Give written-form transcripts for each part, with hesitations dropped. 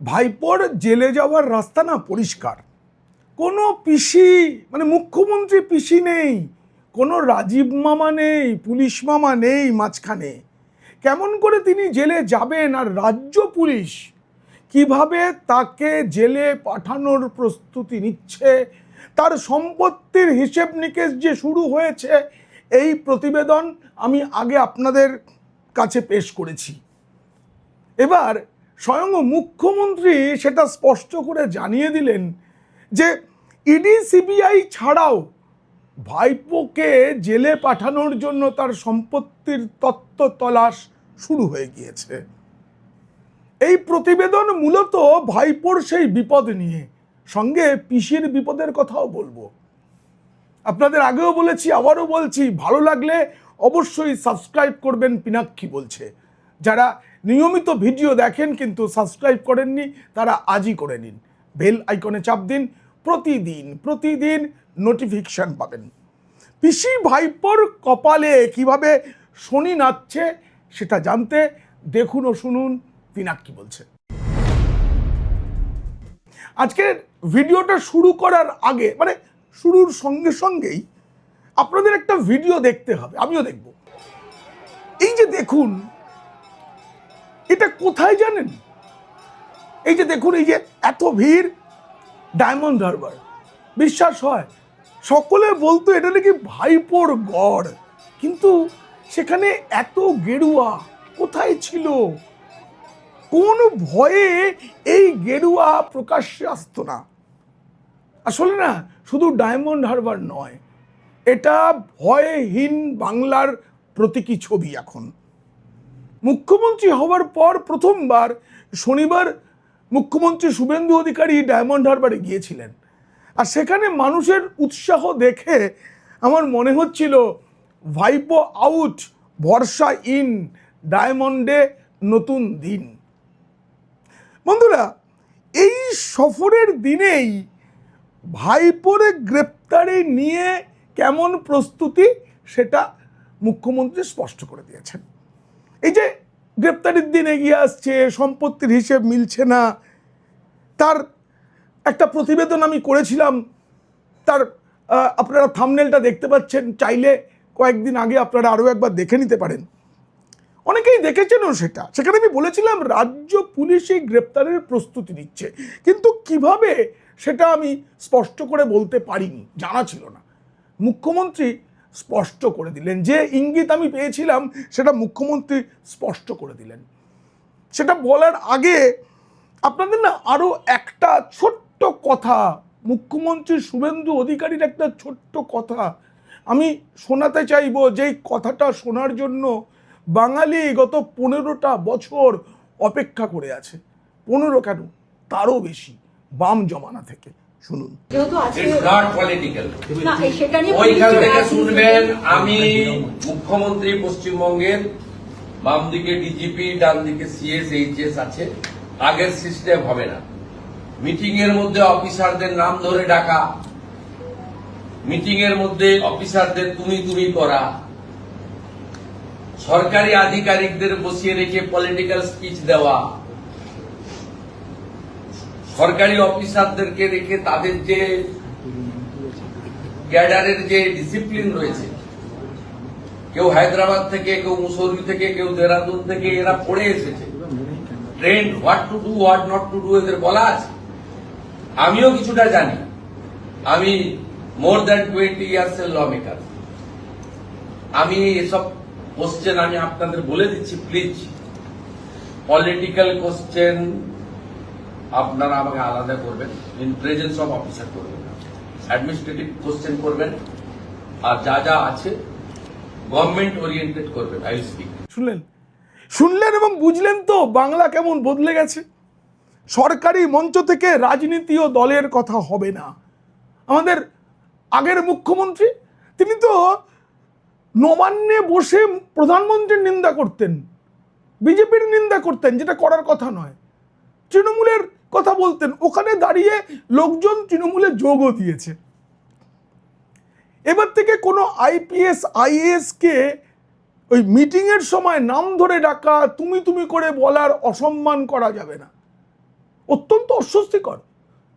ভাইপোর জেলে যাওয়ার রাস্তা না পরিষ্কার। কোনো পিসি মানে মুখ্যমন্ত্রী পিসি নেই, কোনো রাজীব মামা নেই, পুলিশ মামা নেই মাঝখানে। কেমন করে তিনি জেলে যাবেন? আর রাজ্য পুলিশ কিভাবে তাকে জেলে পাঠানোর প্রস্তুতি নিচ্ছে, তার সম্পত্তির হিসেব নিকেশ যে শুরু হয়েছে, এই প্রতিবেদন আমি আগে আপনাদের কাছে পেশ করেছি। এবার স্বয়ং মুখ্যমন্ত্রী সেটা স্পষ্ট করে জানিয়ে দিলেন যে ইডি সিবিআই ছাড়াও ভাইপোকে জেলে পাঠানোর জন্য তার সম্পত্তির তত্ত্ব তলাশ শুরু হয়ে গিয়েছে। এই প্রতিবেদন মূলত ভাইপোর সেই বিপদ নিয়ে, সঙ্গে পিসির বিপদের কথাও বলবো। আপনাদের আগেও বলেছি, আবারও বলছি, ভালো লাগলে অবশ্যই সাবস্ক্রাইব করবেন। পিনাক্ষী বলছে, যারা নিয়মিত ভিডিও দেখেন কিন্তু সাবস্ক্রাইব করেননি তারা আজই করে নিন, বেল আইকনে চাপ দিন, প্রতিদিন নোটিফিকেশন পাবেন। পিসি ভাইপোর কপালে কিভাবে শনি নাচছে সেটা জানতে দেখুন ও শুনুন পিনাক্ষী বলছে। আজকের ভিডিওটা শুরু করার আগে, মানে শুরুর সঙ্গে সঙ্গেই আপনাদের একটা ভিডিও দেখতে হবে, আমিও দেখব। এই যে দেখুন, এটা কোথায় জানেন? এই যে দেখুন, এই যে এত ভিড় ডায়মন্ড হারবার, বিশ্বাস হয় সকলে বলতো এটা নাকি ভাইপোর গড়, কিন্তু সেখানে এত গেরুয়া কোথায় ছিল? কোন ভয়ে এই গেরুয়া প্রকাশ্যে আসতো না? আসলে না, শুধু ডায়মন্ড হারবার নয়, এটা ভয়হীন বাংলার প্রতীকী ছবি। এখন মুখ্যমন্ত্রী হওয়ার পর প্রথমবার শনিবার মুখ্যমন্ত্রী শুভেন্দু অধিকারী ডায়মন্ড হারবারে গিয়েছিলেন, আর সেখানে মানুষের উৎসাহ দেখে আমার মনে হচ্ছিল ভাইপো আউট, ভরসা ইন, ডায়মন্ডে নতুন দিন। বন্ধুরা, এই সফরের দিনেই ভাইপোরে গ্রেপ্তারি নিয়ে কেমন প্রস্তুতি সেটা মুখ্যমন্ত্রী স্পষ্ট করে দিয়েছেন। এই যে গ্রেপ্তারির দিন এগিয়ে আসছে, সম্পত্তির হিসেব মিলছে না, তার একটা প্রতিবেদন আমি করেছিলাম, তার আপনারা থাম্বনেলটা দেখতে পাচ্ছেন, চাইলে কয়েকদিন আগে আপনারা আরও একবার দেখে নিতে পারেন, অনেকেই দেখেছেনও সেটা। সেখানে আমি বলেছিলাম রাজ্য পুলিশ এই গ্রেপ্তারের প্রস্তুতি নিচ্ছে, কিন্তু কিভাবে সেটা আমি স্পষ্ট করে বলতে পারিনি, জানা ছিল না। মুখ্যমন্ত্রী স্পষ্ট করে দিলেন, যে ইঙ্গিত আমি পেয়েছিলাম সেটা মুখ্যমন্ত্রী স্পষ্ট করে দিলেন। সেটা বলার আগে আপনাদের না আরও একটা ছোট্ট কথা, মুখ্যমন্ত্রী শুভেন্দু অধিকারীর একটা ছোট্ট কথা আমি শোনাতে চাইব, যেই কথাটা শোনার জন্য বাঙালি গত 15টা বছর অপেক্ষা করে আছে। 15 কেন, তারও বেশি, বাম জমানা থেকে। শুনুন। ওইখান থেকে শুনবেন, আমি মুখ্যমন্ত্রী পশ্চিমবঙ্গের, বাম দিকে ডিজিপি, ডান দিকে সিএস এইচএস আছে, আগের সিস্টেম হবে না। মিটিং এর মধ্যে অফিসারদের নাম ধরে ডাকা, মিটিং এর মধ্যে অফিসারদের তুমি করা, সরকারি আধিকারিকদের বসিয়ে রেখে পলিটিক্যাল স্পিচ দেওয়া, সরকারি অফিসারদেরকে রেখে তাদের যে ক্যাডারের যে ডিসিপ্লিন রয়েছে, কেউ হায়দ্রাবাদ থেকে, কেউ মুসৌরি থেকে, কেউ দেহরাদুন থেকে, এরা পড়ে এসেছে, trend, what to do what not to do এদের বলা আছে। আমিও কিছুটা জানি, আমি মোর দ্যান 20 ইয়ার্স এর ল মেকার। আমি এসব কোশ্চেন আমি আপনাদের বলে দিচ্ছি, প্লিজ পলিটিক্যাল কোশ্চেন আপনারা আমাকে আলাদা করবেন, ইন প্রেজেন্স অফ অফিসার করবেন, অ্যাডমিনিস্ট্রেটিভ কোশ্চেন করবেন, আর যা আছে গভর্নমেন্ট ওরিয়েন্টেড করবেন। I will speak. শুনলেন এবং বুঝলেন তো বাংলা কেমন বদলে গেছে। সরকারি মঞ্চ থেকে রাজনীতি ও দলের কথা হবে না। আমাদের আগের মুখ্যমন্ত্রী, তিনি তো নবান্নে বসে প্রধানমন্ত্রীর নিন্দা করতেন, বিজেপির নিন্দা করতেন, যেটা করার কথা নয়, তৃণমূলের কথা বলতেন, ওখানে দাঁড়িয়ে লোকজন তৃণমূলে যোগও দিয়েছে। এবার থেকে কোনো আইপিএস আইএএস কে ওই মিটিংয়ের সময় নাম ধরে ডাকা, তুমি করে বলার অসম্মান করা যাবে না। অস্বস্তিকর।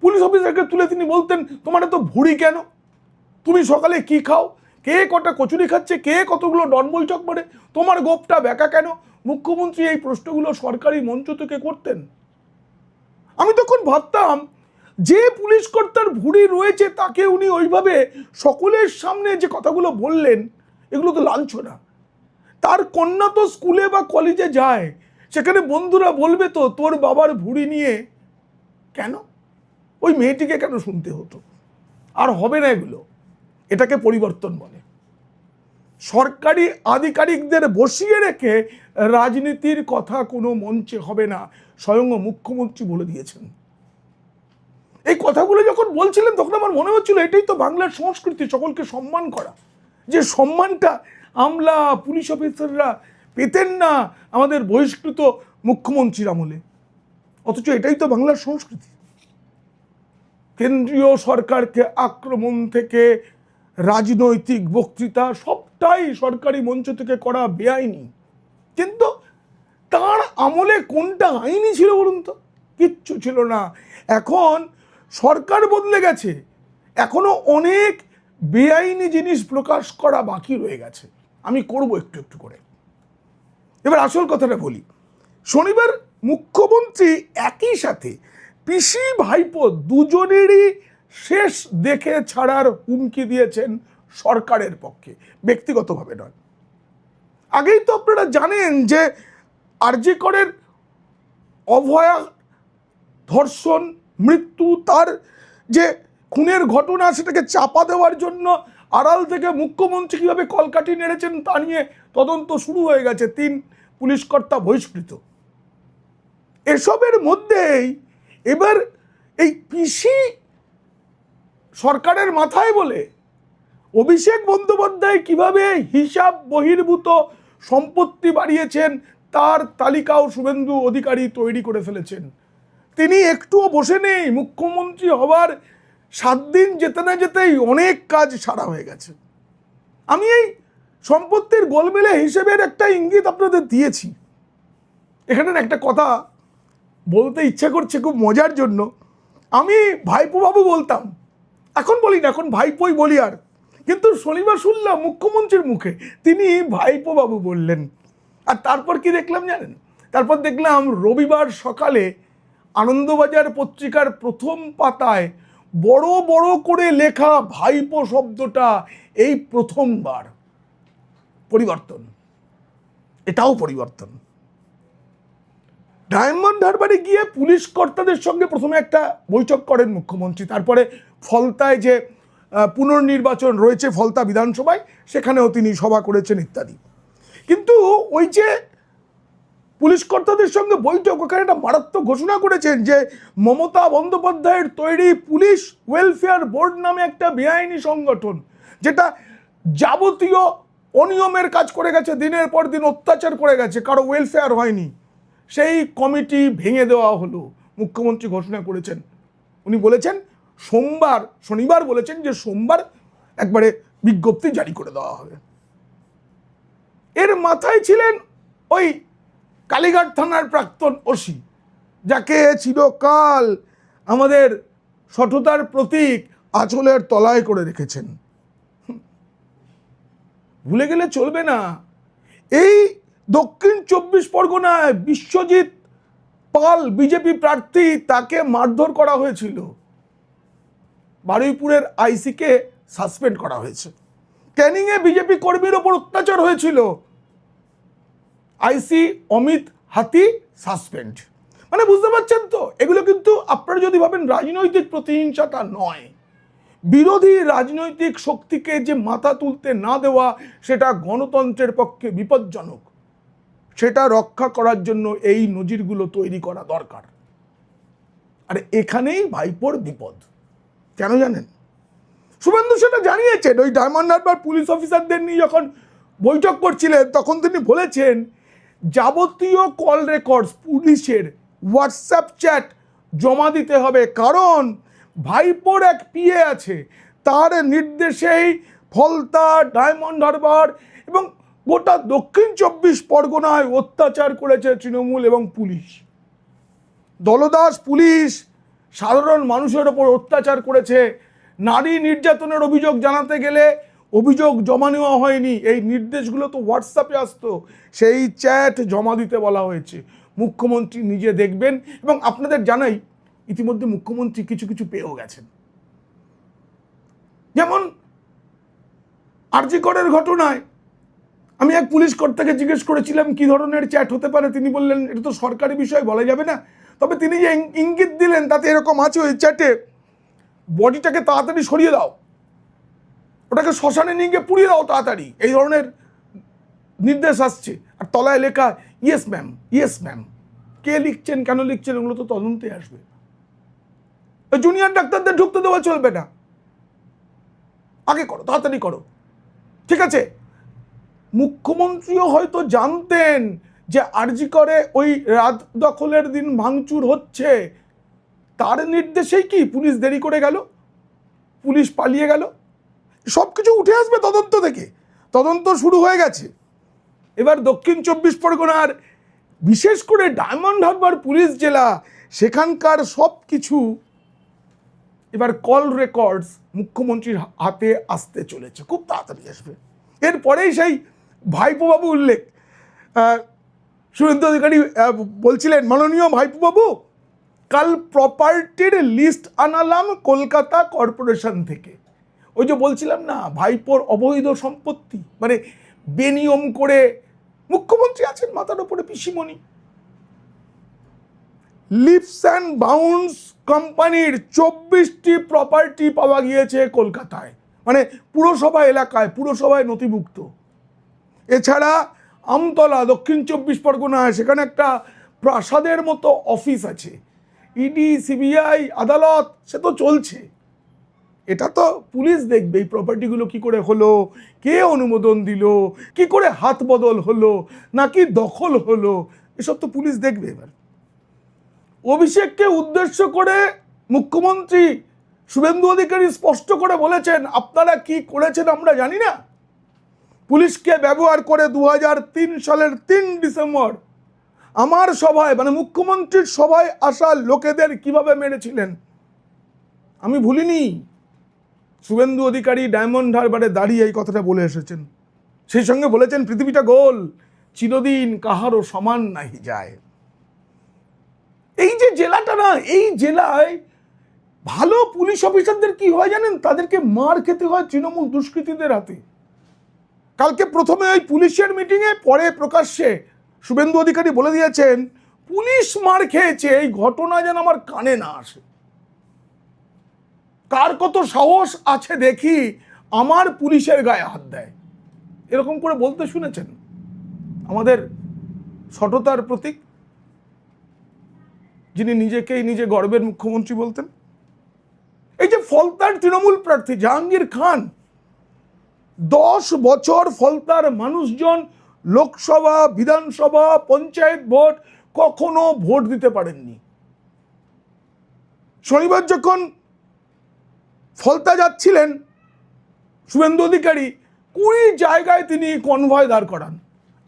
পুলিশ অফিসারকে তুলে তিনি বলতেন, তোমার তো ভুঁড়ি কেন, তুমি সকালে কি খাও, কে কটা কচুরি খাচ্ছে, কে কতগুলো ডন বৈঠক করে, তোমার গোপটা বেঁকা কেন? মুখ্যমন্ত্রী এই প্রশ্নগুলো সরকারি মঞ্চ থেকে করতেন। আমি তখন ভাবতাম, যে পুলিশ কর্তার ভুঁড়ি রয়েছে তাকে উনি ওইভাবে সকলের সামনে যে কথাগুলো বললেন, এগুলো তো লাঞ্ছনা। তার কন্যা তো স্কুলে বা কলেজে যায়, সেখানে বন্ধুরা বলবে তো তোর বাবার ভুঁড়ি নিয়ে কেন, ওই মেয়েটিকে কেন শুনতে হতো? আর হবে না এগুলো, এটাকে পরিবর্তন বলে। সরকারি আধিকারিকদের বসিয়ে রেখে রাজনীতির কথা কোনো মঞ্চে হবে না, স্বয়ং মুখ্যমন্ত্রী বলে দিয়েছেন। এই কথাগুলো যখন বলছিলেন তখন আমার মনে হচ্ছিল এটাই তো বাংলার সংস্কৃতি, সকলকে সম্মান করা, যে সম্মানটা আমলা পুলিশ অফিসাররা পেতেন না আমাদের বহিষ্কৃত মুখ্যমন্ত্রীর আমলে, অথচ এটাই তো বাংলার সংস্কৃতি। কেন্দ্রীয় সরকারকে আক্রমণ থেকে রাজনৈতিক বক্তৃতা সবটাই সরকারি মঞ্চ থেকে করা বেআইনি, কিন্তু তার আমলে কোনটা আইনি ছিল বলুন তো? কিচ্ছু ছিল না। এখন সরকার বদলে গেছে, এখনো অনেক বেআইনি জিনিস প্রকাশ করা বাকি রয়ে গেছে, আমি করব একটু একটু করে। এবার আসল কথাটা বলি। শনিবার মুখ্যমন্ত্রী একই সাথে পিসি ভাইপো দুজনেরই শেষ দেখে ছাড়ার হুমকি দিয়েছেন সরকারের পক্ষে, ব্যক্তিগতভাবে নয়। আগেই তো আপনারা জানেন যে আরজি করের অভয়া ধর্ষণ মৃত্যু, তার যে খুনের ঘটনা, সেটাকে চাপা দেওয়ার জন্য আড়াল থেকে মুখ্যমন্ত্রী কীভাবে কলকাঠি নেড়েছেন তা নিয়ে তদন্ত শুরু হয়ে গেছে, 3 পুলিশকর্তা বহিষ্কৃত। এসবের মধ্যেই এবার এই পিসি সরকারের মাথায় বলে অভিষেক বন্দ্যোপাধ্যায় কিভাবে হিসাব বহির্ভূত সম্পত্তি বাড়িয়েছেন তার তালিকাও শুভেন্দু অধিকারী তৈরি করে ফেলেছেন। তিনি একটুও বসে নেই, মুখ্যমন্ত্রী হওয়ার 7 দিন যেতে না যেতেই অনেক কাজ সারা হয়ে গেছে। আমি এই সম্পত্তির গোলমেলে হিসেবের একটা ইঙ্গিত আপনাদের দিয়েছি। এখানে একটা কথা বলতে ইচ্ছা করছে খুব মজার জন্য। আমি ভাইপো বাবু বলতাম, এখন বলি না, এখন ভাইপোই বলি। আর কিন্তু শনিবার শুনলাম মুখ্যমন্ত্রীর মুখে তিনি ভাইপো বাবু বললেন। আর তারপর কি দেখলাম জানেন? তারপর দেখলাম রবিবার সকালে আনন্দবাজার পত্রিকার প্রথম পাতায় বড় বড় করে লেখা ভাইপো শব্দটা এই প্রথমবার। পরিবর্তন, এটাও পরিবর্তন। ডায়মন্ড হারবারে গিয়ে পুলিশ কর্তাদের সঙ্গে প্রথমে একটা বৈঠক করেন মুখ্যমন্ত্রী, তারপরে ফলতায় যে পুনর্নির্বাচন রয়েছে ফলতা বিধানসভায়, সেখানেও তিনি সভা করেছেন ইত্যাদি। কিন্তু ওই যে পুলিশ কর্তাদের সঙ্গে বৈঠক, ওখানে একটা মারাত্মক ঘোষণা করেছেন যে মমতা বন্দ্যোপাধ্যায়ের তৈরি পুলিশ ওয়েলফেয়ার বোর্ড নামে একটা বেআইনি সংগঠন, যেটা যাবতীয় অনিয়মের কাজ করে গেছে, দিনের পর দিন অত্যাচার করে গেছে, কারো ওয়েলফেয়ার হয়নি, সেই কমিটি ভেঙে দেওয়া হলো। মুখ্যমন্ত্রী ঘোষণা করেছেন, উনি বলেছেন শনিবার বলেছেন যে সোমবার একবারে বিজ্ঞপ্তি জারি করে দেওয়া হবে। এর মাথায় ছিলেন ওই কালীঘাট থানার প্রাক্তন ওসি, যাকে চিরকাল আমাদের সততার প্রতীক আঁচলের তলায় করে রেখেছেন। ভুলে গেলে চলবে না, এই দক্ষিণ 24 পরগনায় বিশ্বজিৎ পাল বিজেপি প্রার্থী, তাকে মারধর করা হয়েছিল, বারুইপুরের আইসিকে সাসপেন্ড করা হয়েছে। ক্যানিংয়ে বিজেপি কর্মীর ওপর অত্যাচার হয়েছিল, আইসি অমিত হাতি সাসপেন্ড। মানে বুঝতে পারছেন তো, এগুলো কিন্তু আপনারা যদি ভাবেন রাজনৈতিক প্রতিহিংসা, তা নয়। বিরোধী রাজনৈতিক শক্তিকে যে মাথা তুলতে না দেওয়া, সেটা গণতন্ত্রের পক্ষে বিপজ্জনক। সেটা রক্ষা করার জন্য এই নজিরগুলো তৈরি করা দরকার। আর এখানেই ভাইপোর বিপদ। কেন জানেন? শুভেন্দু সেটা জানিয়েছেন, ওই ডায়মন্ড হারবার পুলিশ অফিসারদের নিয়ে যখন বৈঠক করছিলেন তখন তিনি বলেছেন যাবতীয় কল রেকর্ডস পুলিশের হোয়াটসঅ্যাপ চ্যাট জমা দিতে হবে, কারণ ভাইপোর এক পিএ আছে, তার নির্দেশেই ফলতা, ডায়মন্ড হারবার এবং গোটা দক্ষিণ 24 পরগনায় অত্যাচার করেছে তৃণমূল এবং পুলিশ। দলদাস পুলিশ সাধারণ মানুষের ওপর অত্যাচার করেছে, নারী নির্যাতনের অভিযোগ জানাতে গেলে অভিযোগ জমা নেওয়া হয়নি, এই নির্দেশগুলো তো হোয়াটসঅ্যাপে আসতো, সেই চ্যাট জমা দিতে বলা হয়েছে। মুখ্যমন্ত্রী নিজে দেখবেন। এবং আপনাদের জানাই, ইতিমধ্যে মুখ্যমন্ত্রী কিছু কিছু পেয়েও গেছেন। যেমন আরজি করের ঘটনায় আমি এক পুলিশ কর্তাকে জিজ্ঞেস করেছিলাম কি ধরনের চ্যাট হতে পারে। তিনি বললেন এটা তো সরকারি বিষয়, বলা যাবে না। তবে তিনি যে ইঙ্গিত দিলেন তাতে এরকম আছে, ওই চ্যাটে বডিটাকে তাড়াতাড়ি সরিয়ে দাও, ওটাকে শ্মশানে নিয়ে গিয়ে পুড়িয়ে দাও তাড়াতাড়ি, এই ধরনের নির্দেশ আসছে। আর তলায় লেখা ইয়েস ম্যাম, ইয়েস ম্যাম। কে লিখছেন, কেন লিখছেন, এগুলো তো তদন্তে আসবে। জুনিয়র ডাক্তারদের ঢুকতে দেওয়া চলবে না, আগে করো, তাড়াতাড়ি করো। ঠিক আছে, মুখ্যমন্ত্রীও হয়তো জানতেন যে আরজি করে ওই রাত দখলের দিন ভাঙচুর হচ্ছে, তার নির্দেশেই কি পুলিশ দেরি করে গেল, পুলিশ পালিয়ে গেল। সব কিছু উঠে আসবে তদন্ত থেকে, তদন্ত শুরু হয়ে গেছে। এবার দক্ষিণ 24 পরগনার বিশেষ করে ডায়মন্ড হারবার পুলিশ জেলা, সেখানকার সব কিছু এবার কল রেকর্ডস মুখ্যমন্ত্রীর হাতে আসতে চলেছে, খুব তাড়াতাড়ি আসবে। এরপরেই সেই ভাইপো বাবু উল্লেখ, শুভেন্দু অধিকারী বলছিলেন, মাননীয় ভাইপো বাবু, কাল প্রপার্টির লিস্ট আনালাম কলকাতা কর্পোরেশন থেকে। ওই যে বলছিলাম না, ভাইপোর অবৈধ সম্পত্তি, মানে বেনিয়ম করে মুখ্যমন্ত্রী আছেন, মাথার উপরে পিসিমণি। লিপস অ্যান্ড বাউন্স কোম্পানির 24টি প্রপার্টি পাওয়া গিয়েছে কলকাতায়, মানে পুরসভা এলাকায়, পুরসভায় নথিভুক্ত। এছাড়া আমতলা দক্ষিণ 24 পরগনায়, সেখানে একটা প্রাসাদের মতো অফিস আছে। ইডি, সিবিআই, আদালত, সে তো চলছে। এটা তো পুলিশ দেখবে এই প্রপার্টিগুলো কি করে হলো, কে অনুমোদন দিল, কি করে হাত বদল হলো, নাকি দখল হলো, এসব তো পুলিশ দেখবে। এবার অভিষেককে উদ্দেশ্য করে মুখ্যমন্ত্রী শুভেন্দু অধিকারী স্পষ্ট করে বলেছেন, আপনারা কি করেছেন আমরা জানি না। পুলিশকে ব্যবহার করে 2003 সালের 3 ডিসেম্বর আমার সভায়, মানে মুখ্যমন্ত্রীর সভায় আসা লোকেদের কিভাবে মেরেছিলেন আমি ভুলিনি। শুভেন্দু অধিকারী ডায়মন্ড হারবারে দাঁড়িয়ে এই কথাটা বলে এসেছেন। সেই সঙ্গে বলেছেন, পৃথিবীটা গোল, চিরদিন কাহারও সমান নাহি যায়। এই যে জেলাটা না, এই জেলায় ভালো পুলিশ অফিসারদের কি হয় জানেন, তাদেরকে মার খেতে হয় তৃণমূল দুষ্কৃতীদের হাতে। কালকে প্রথমে ওই পুলিশের মিটিংয়ে, পরে প্রকাশ্যে শুভেন্দু অধিকারী বলে দিয়েছেন, পুলিশ মার খেয়েছে, এই ঘটনা যেন আমার কানে না আসে। কার কত সাহস আছে দেখি আমার পুলিশের গায়ে হাত দেয়, এরকম করে বলতে শুনেছেন আমাদের সততার প্রতীক, যিনি নিজেকেই নিজে গর্বের মুখ্যমন্ত্রী বলতেন। এই যে ফলতার তৃণমূল প্রার্থী জাহাঙ্গীর খান, 10 বছর ফলতার মানুষজন লোকসভা, বিধানসভা, পঞ্চায়েত ভোট কখনো ভোট দিতে পারেননি। শনিবার যখন ফলতা যাচ্ছিলেন শুভেন্দু অধিকারী, 20 জায়গায় তিনি কনভয় দাঁড় করান,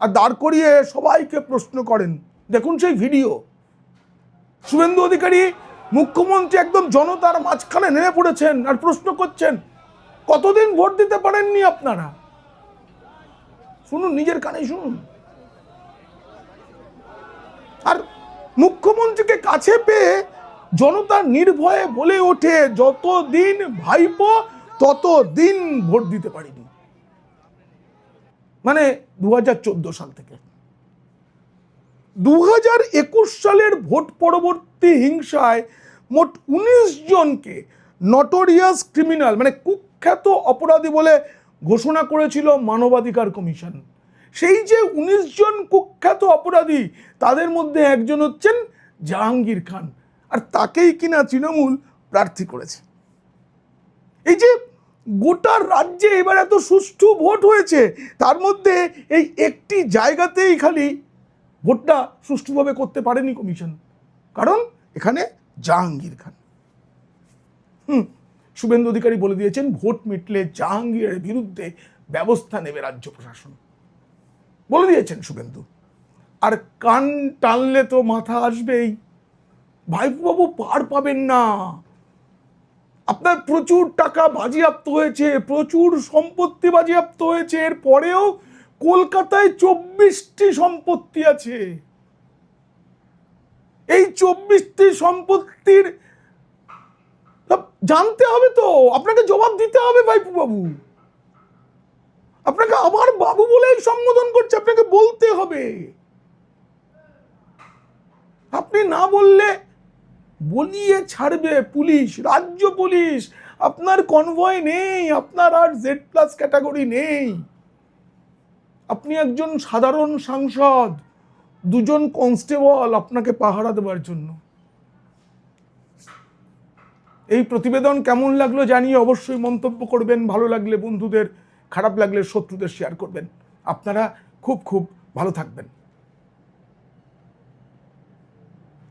আর দাঁড় করিয়ে সবাইকে প্রশ্ন করেন। দেখুন সেই ভিডিও। শুভেন্দু অধিকারী মুখ্যমন্ত্রী একদম জনতার মাঝখানে নেমে পড়েছেন আর প্রশ্ন করছেন, কতদিন ভোট দিতে পারেননি আপনারা? শুনুন, নিজের কানে শুনুন। আর মুখ্যমন্ত্রীকে কাছে পেয়ে জনতা নির্ভয়ে বলে ওঠে, যতদিন ভাইপো ততদিন ভোট দিতে পারিনি। মানে 2014 সাল থেকে 2021 সালের ভোট পরবর্তী হিংসায় মোট 19 জনকে নটোরিয়াস ক্রিমিনাল, মানে কুখ্যাত অপরাধী বলে ঘোষণা করেছিল মানবাধিকার কমিশন। সেই যে 19 জন কুখ্যাত অপরাধী, তাদের মধ্যে একজন হচ্ছেন জাহাঙ্গীর খান, আর তাকেই কিনা তৃণমূল প্রার্থী করেছে। এই যে গোটা রাজ্যে এবার এত সুষ্ঠু ভোট হয়েছে, তার মধ্যে এই একটি জায়গাতেই খালি ভোটটা সুষ্ঠুভাবে করতে পারেনি কমিশন, কারণ এখানে জাহাঙ্গীর খান। শুভেন্দু অধিকারী বলে দিয়েছেন, ভোট মিটলে জাহাঙ্গীরের বিরুদ্ধে ব্যবস্থা নেবে রাজ্য প্রশাসন, বলে দিয়েছেন শুভেন্দু। আর কান টানলে তো মাথা আসবেই, ভাইপোবাবু পার পাবেন না। আপনার প্রচুর টাকা বাজেয়াপ্ত হয়েছে, প্রচুর সম্পত্তি বাজেয়াপ্ত হয়েছে, এর পরেও কলকাতায় 24টি সম্পত্তি আছে। এই 24টি সম্পত্তির জানতে হবে তো, আপনাকে জবাব দিতে হবে ভাইপোবাবু। আপনাকে আমার বাবু বলেই সম্বোধন করছে, আপনাকে বলতে হবে। আপনি না বললে বলিয়ে ছাড়বে পুলিশ, রাজ্য পুলিশ। আপনার কনভয় নেই, আপনার আর Z+ ক্যাটাগরি নেই। আপনি একজন সাধারণ সাংসদ, 2জন কনস্টেবল আপনাকে পাহারা দেওয়ার জন্য। এই প্রতিবেদন কেমন লাগলো জানিয়ে অবশ্যই মন্তব্য করবেন। ভালো লাগলে বন্ধুদের, খারাপ লাগলে শত্রুদের শেয়ার করবেন। আপনারা খুব খুব ভালো থাকবেন।